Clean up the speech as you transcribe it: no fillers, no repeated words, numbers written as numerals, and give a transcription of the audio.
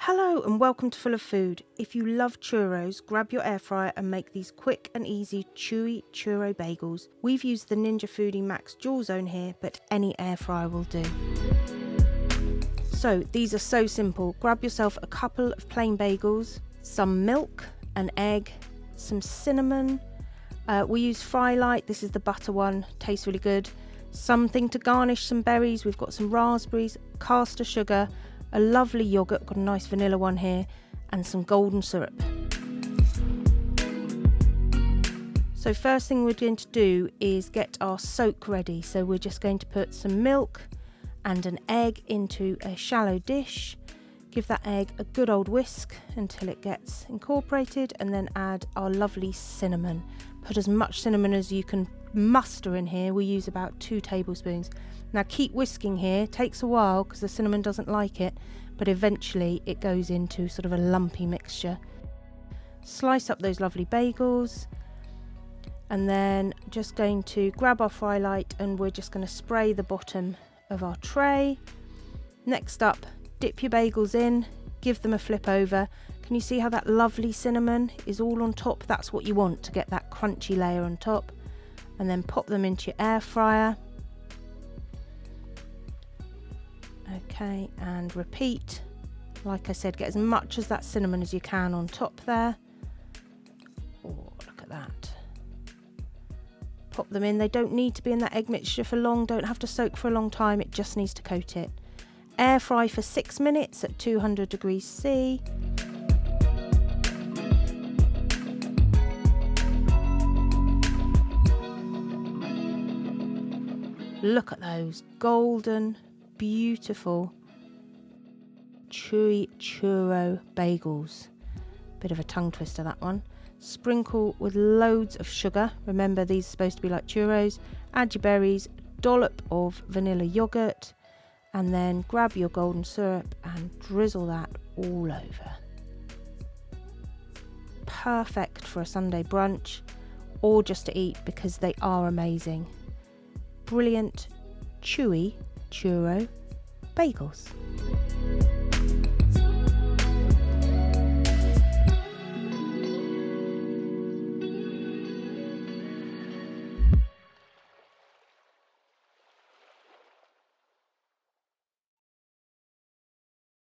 Hello and welcome to Full of Food. If you love churros, grab your air fryer and make these quick and easy chewy churro bagels. We've used the Ninja Foodie Max Dual Zone here, but any air fryer will do. So these are so simple. Grab yourself a couple of plain bagels, some milk, an egg, some cinnamon. We use Fry Light, this is the butter one, tastes really good. Something to garnish, some berries, we've got some raspberries, caster sugar, a lovely yoghurt, got a nice vanilla one here, and some golden syrup. So first thing we're going to do is get our soak ready. So we're just going to put some milk and an egg into a shallow dish. Give that egg a good old whisk until it gets incorporated, and then add our lovely cinnamon. Put as much cinnamon as you can muster in here. We use about 2 tablespoons. Now keep whisking here, it takes a while because the cinnamon doesn't like it, but eventually it goes into sort of a lumpy mixture. Slice up those lovely bagels, and then just going to grab our Fry Light and we're just going to spray the bottom of our tray. Next up, dip your bagels in, give them a flip over. Can you see how that lovely cinnamon is all on top? That's what you want, to get that crunchy layer on top. And then pop them into your air fryer. Okay, and repeat. Like I said, get as much as that cinnamon as you can on top there. Oh, look at that. Pop them in. They don't need to be in that egg mixture for long, don't have to soak for a long time, it just needs to coat it. Air fry for 6 minutes at 200 degrees C. Look at those golden, beautiful, chewy churro bagels. Bit of a tongue twister, that one. Sprinkle with loads of sugar. Remember, these are supposed to be like churros. Add your berries, dollop of vanilla yogurt, and then grab your golden syrup and drizzle that all over. Perfect for a Sunday brunch or just to eat, because they are amazing. Brilliant chewy churro bagels.